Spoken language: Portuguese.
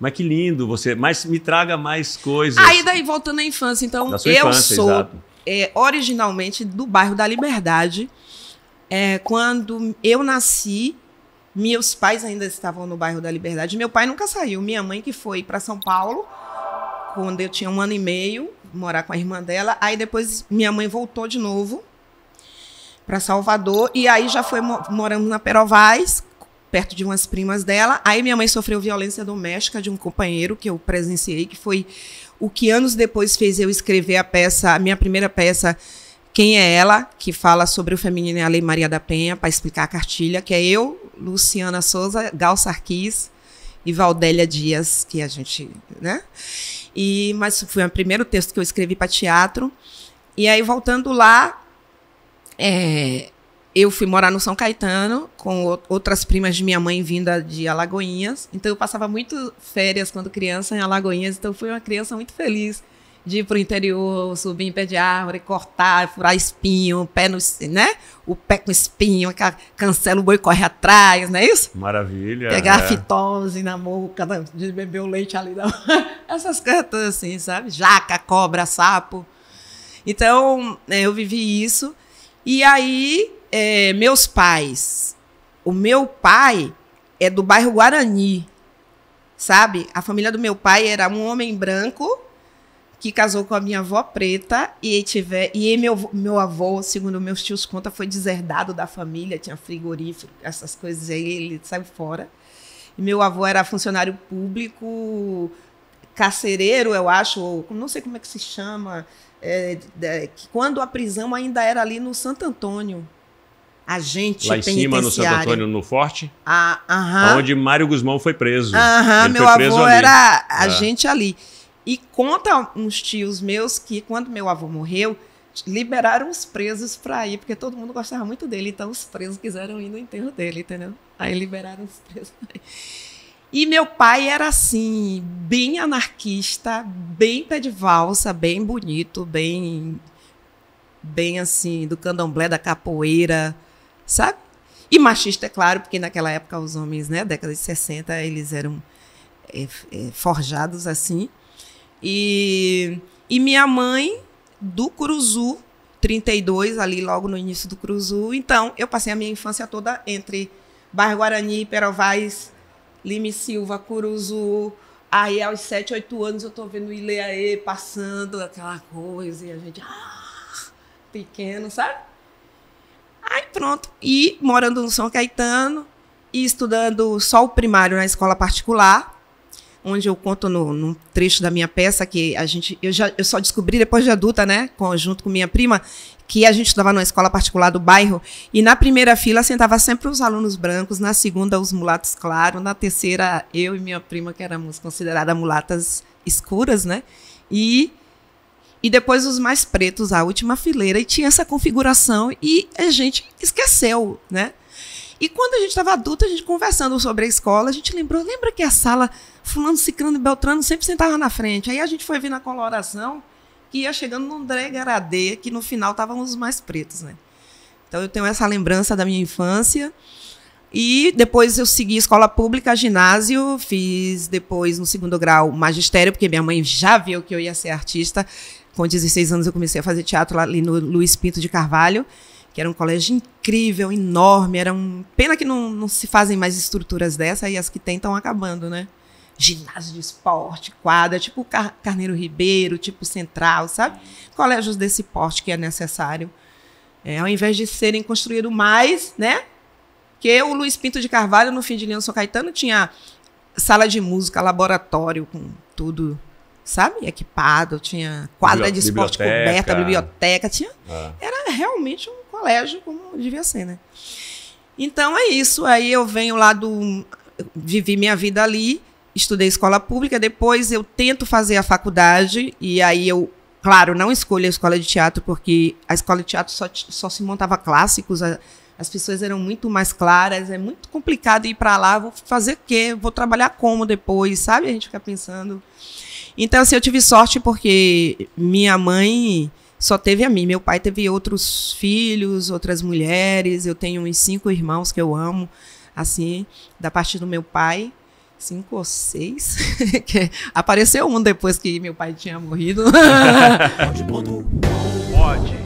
Mas que lindo você. Mas me traga mais coisas. Aí daí, voltando à infância. Então, da sua eu infância, sou exato. Originalmente do bairro da Liberdade. Quando eu nasci, meus pais ainda estavam no bairro da Liberdade. Meu pai nunca saiu. Minha mãe que foi para São Paulo, quando eu tinha 1 ano e meio, morar com a irmã dela. Aí depois minha mãe voltou de novo para Salvador. E aí já foi morando na Perovaz, perto de umas primas dela. Aí minha mãe sofreu violência doméstica de um companheiro que eu presenciei, que foi o que anos depois fez eu escrever a minha primeira peça, Quem é Ela?, que fala sobre o feminino e a Lei Maria da Penha, para explicar a cartilha, que é eu, Luciana Souza, Gal Sarquis e Valdélia Dias, que a gente, né? Mas foi o primeiro texto que eu escrevi para teatro. E aí, voltando lá, eu fui morar no São Caetano, com outras primas de minha mãe vinda de Alagoinhas. Então, eu passava muito férias quando criança em Alagoinhas. Então, fui uma criança muito feliz de ir para o interior, subir em pé de árvore, cortar, furar espinho, né? O pé com espinho, cancela, o boi corre atrás, não é isso? Maravilha. Pegar a fitose na boca, de beber o leite ali. Essas coisas assim, sabe? Jaca, cobra, sapo. Então, eu vivi isso. E aí, meus pais... O meu pai é do bairro Guarani, sabe? A família do meu pai era um homem branco que casou com a minha avó preta e meu avô, segundo meus tios conta, foi deserdado da família, tinha frigorífico, essas coisas aí, ele saiu fora. E meu avô era funcionário público, carcereiro, eu acho, ou não sei como é que se chama, quando a prisão ainda era ali no Santo Antônio. Agente lá em cima, no Santo Antônio, no Forte? Onde Mário Guzmão foi preso. Meu avô era agente ali. E conta uns tios meus que, quando meu avô morreu, liberaram os presos para ir, porque todo mundo gostava muito dele. Então, os presos quiseram ir no enterro dele, entendeu? Aí liberaram os presos. E meu pai era, assim, bem anarquista, bem pé de valsa, bem bonito, bem assim, do candomblé, da capoeira, sabe? E machista, é claro, porque naquela época os homens, né, década de 60, eles eram forjados assim. E minha mãe, do Curuzu, 32, ali logo no início do Curuzu. Então, eu passei a minha infância toda entre Bairro Guarani, Perovaz, Lima e Silva, Curuzu. Aí, aos 7, 8 anos, eu estou vendo o Ileaê passando, aquela coisa, e a gente, pequeno, sabe? Aí, pronto. E morando no São Caetano, e estudando só o primário na escola particular, onde eu conto num trecho da minha peça que eu só descobri depois de adulta, né, junto com minha prima, que a gente estudava numa escola particular do bairro, e na primeira fila sentava sempre os alunos brancos, na segunda os mulatos claros, na terceira eu e minha prima, que éramos consideradas mulatas escuras, né, e depois os mais pretos, a última fileira, e tinha essa configuração, e a gente esqueceu, né. E quando a gente estava adulta, a gente conversando sobre a escola, a gente lembra que a sala fulano, ciclano e beltrano sempre sentava na frente. Aí a gente foi ver na coloração que ia chegando num degradê, que no final estavam os mais pretos, né? Então eu tenho essa lembrança da minha infância. E depois eu segui escola pública, ginásio, fiz depois no 2º grau magistério, porque minha mãe já viu que eu ia ser artista. Com 16 anos eu comecei a fazer teatro ali no Luiz Pinto de Carvalho, que era um colégio incrível, enorme. Pena que não se fazem mais estruturas dessa, e as que tem estão acabando, né? Ginásio de esporte, quadra, tipo Carneiro Ribeiro, tipo Central, sabe? Colégios desse porte que é necessário. Ao invés de serem construídos mais, né? Que o Luiz Pinto de Carvalho, no fim de linha do São Caetano, tinha sala de música, laboratório, com tudo, sabe? Equipado, tinha quadra de esporte coberta, biblioteca, era realmente um colégio como devia ser, né? Então é isso. Aí eu venho lá vivi minha vida ali, estudei escola pública, depois eu tento fazer a faculdade, e aí eu, claro, não escolho a escola de teatro, porque a escola de teatro só se montava clássicos, as pessoas eram muito mais claras, é muito complicado ir para lá, vou fazer o quê? Vou trabalhar como depois, sabe? A gente fica pensando. Então, assim, eu tive sorte porque minha mãe só teve a mim, meu pai teve outros filhos, outras mulheres, eu tenho uns 5 irmãos que eu amo, assim, da parte do meu pai, 5 ou 6. Apareceu um depois que meu pai tinha morrido. Pode.